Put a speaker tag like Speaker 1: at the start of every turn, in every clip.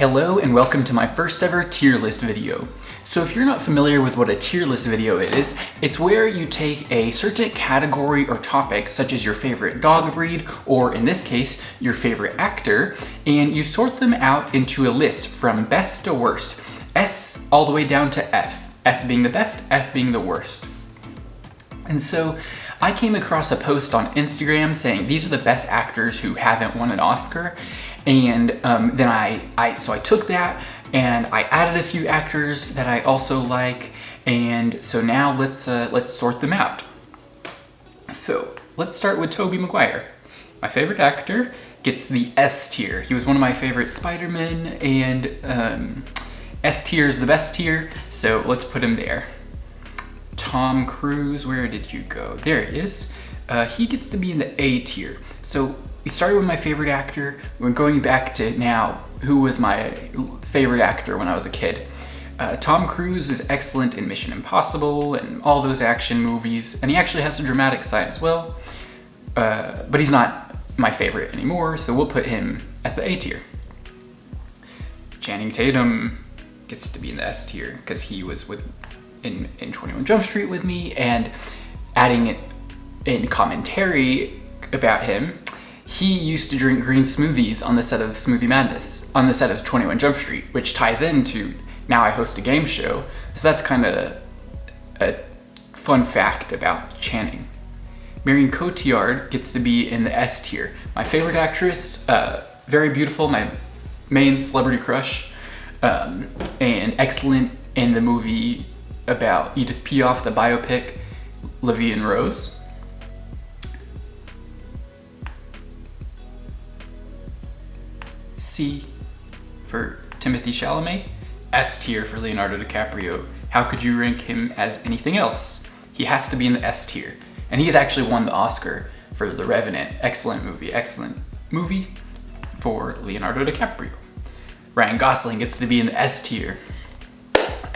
Speaker 1: Hello and welcome to my first ever tier list video. So if you're not familiar with what a tier list video is, it's where you take a certain category or topic, such as your favorite dog breed, or in this case, your favorite actor, and you sort them out into a list from best to worst, S all the way down to F, S being the best, F being the worst. And so I came across a post on Instagram saying these are the best actors who haven't won an Oscar. And then I took that and I added a few actors that I also like, and so now let's sort them out. So let's start with Tobey Maguire. My favorite actor gets the S tier. He was one of my favorite Spider-Men, and S tier is the best tier, so let's put him there. Tom Cruise, where did you go? There he is. He gets to be in the A tier. So we started with my favorite actor. We're going back to now, who was my favorite actor when I was a kid. Tom Cruise is excellent in Mission Impossible and all those action movies, and he actually has a dramatic side as well. But he's not my favorite anymore, so we'll put him as the A tier. Channing Tatum gets to be in the S tier because he was in 21 Jump Street with me, and adding it in commentary about him, he used to drink green smoothies on the set of Smoothie Madness, on the set of 21 Jump Street, which ties into now I host a game show. So that's kind of a fun fact about Channing. Marion Cotillard gets to be in the S tier. My favorite actress, very beautiful, my main celebrity crush, and excellent in the movie about Edith Piaf, the biopic, La Vie en Rose. C for Timothee Chalamet. S tier for Leonardo DiCaprio. How could you rank him as anything else? He has to be in the S tier. And he's actually won the Oscar for The Revenant. Excellent movie for Leonardo DiCaprio. Ryan Gosling gets to be in the S tier.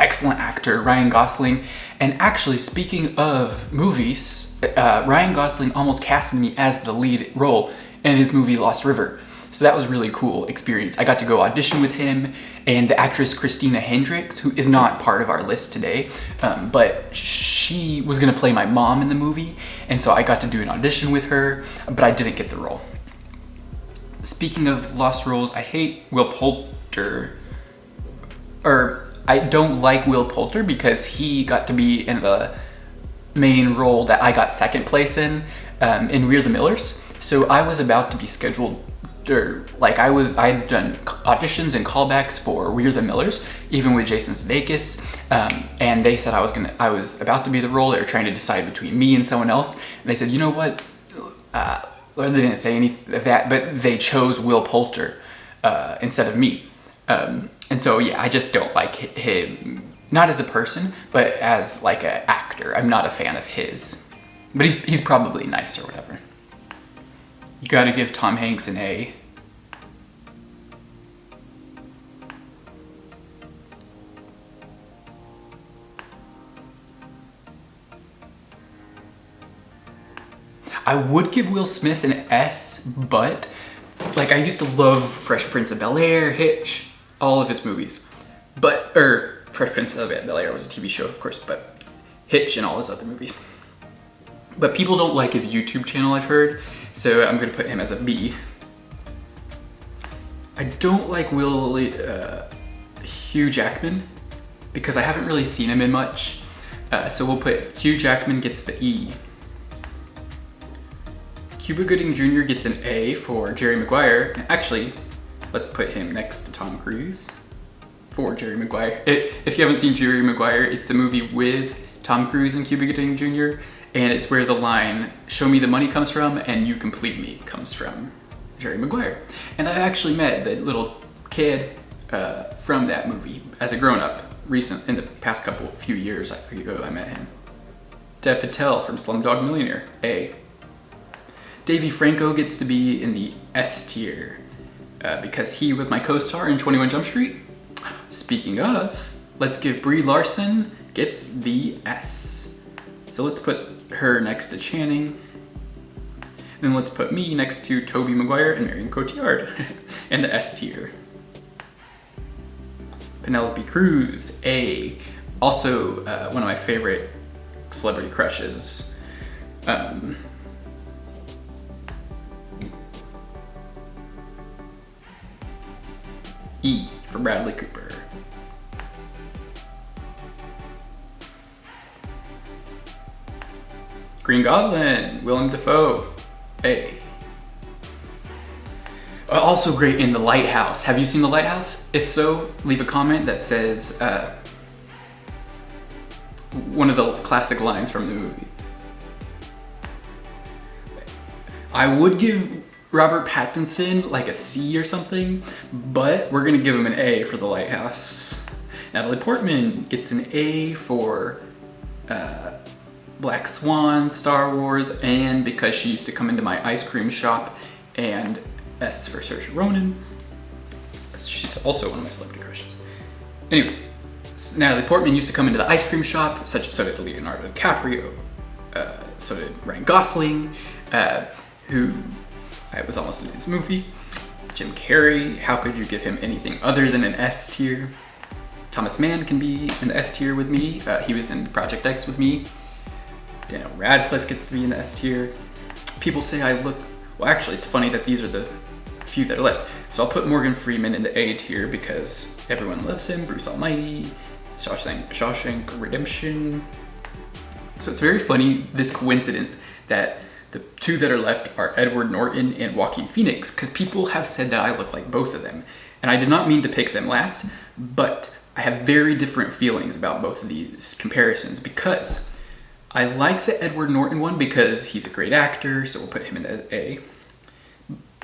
Speaker 1: Excellent actor, Ryan Gosling. And actually, speaking of movies, Ryan Gosling almost casted me as the lead role in his movie Lost River. So that was a really cool experience. I got to go audition with him and the actress Christina Hendricks, who is not part of our list today, but she was gonna play my mom in the movie, and so I got to do an audition with her, but I didn't get the role. Speaking of lost roles, I hate Will Poulter, or I don't like Will Poulter because he got to be in the main role that I got second place in We're the Millers. So I was about to be scheduled, I had done auditions and callbacks for We're the Millers, even with Jason Sudeikis, and they said I was about to be the role. They were trying to decide between me and someone else, and they said, you know what? They didn't say anything of that, but they chose Will Poulter instead of me. And so yeah, I just don't like him, not as a person, but as like an actor. I'm not a fan of his, but he's probably nice or whatever. You gotta give Tom Hanks an A. I would give Will Smith an S, but I used to love Fresh Prince of Bel-Air, Hitch, all of his movies. Fresh Prince of Bel-Air was a TV show, of course, but Hitch and all his other movies. But people don't like his YouTube channel, I've heard, so I'm gonna put him as a B. I don't like Hugh Jackman because I haven't really seen him in much, so we'll put Hugh Jackman gets the E. Cuba Gooding Jr. gets an A for Jerry Maguire. Actually, let's put him next to Tom Cruise for Jerry Maguire. If you haven't seen Jerry Maguire, it's the movie with Tom Cruise and Cuba Gooding Jr., and it's where the line, "Show me the money" comes from, and "You complete me" comes from Jerry Maguire. And I actually met the little kid from that movie as a grown-up in the past few years ago. I met him. Patel from Slumdog Millionaire, A. Davey Franco gets to be in the S tier because he was my co-star in 21 Jump Street. Speaking of, let's give Brie Larson gets the S. So let's put her next to Channing. Then let's put me next to Tobey Maguire and Marion Cotillard in the S tier. Penelope Cruz, A. Also, one of my favorite celebrity crushes. E for Bradley Cooper. Green Goblin, Willem Dafoe, A. Also great in The Lighthouse. Have you seen The Lighthouse? If so, leave a comment that says one of the classic lines from the movie. I would give Robert Pattinson like a C or something, but we're gonna give him an A for The Lighthouse. Natalie Portman gets an A for Black Swan, Star Wars, and because she used to come into my ice cream shop, and S for Saoirse Ronan, because she's also one of my celebrity crushes. Anyways, Natalie Portman used to come into the ice cream shop, so did Leonardo DiCaprio, so did Ryan Gosling, who was almost in his movie. Jim Carrey, how could you give him anything other than an S tier? Thomas Mann can be in the S tier with me. He was in Project X with me. Daniel Radcliffe gets to be in the S tier. People say I look, well actually it's funny that these are the few that are left. So I'll put Morgan Freeman in the A tier because everyone loves him, Bruce Almighty, Shawshank Redemption. So it's very funny, this coincidence that the two that are left are Edward Norton and Joaquin Phoenix, because people have said that I look like both of them. And I did not mean to pick them last, but I have very different feelings about both of these comparisons because I like the Edward Norton one because he's a great actor, so we'll put him in the A.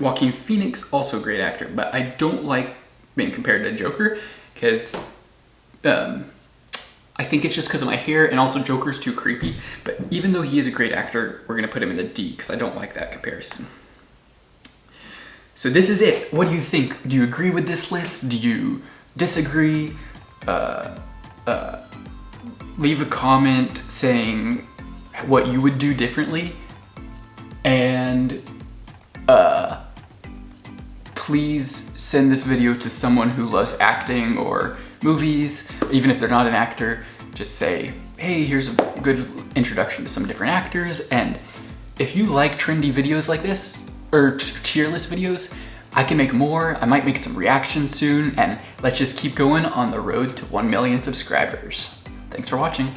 Speaker 1: Joaquin Phoenix, also a great actor, but I don't like being compared to Joker because I think it's just because of my hair, and also Joker's too creepy. But even though he is a great actor, we're gonna put him in the D because I don't like that comparison. So this is it. What do you think? Do you agree with this list? Do you disagree? Leave a comment saying what you would do differently, and please send this video to someone who loves acting or movies. Even if they're not an actor, just say, hey, here's a good introduction to some different actors. And if you like trendy videos like this, or tier list videos, I can make more. I might make some reactions soon, and let's just keep going on the road to 1 million subscribers. Thanks for watching.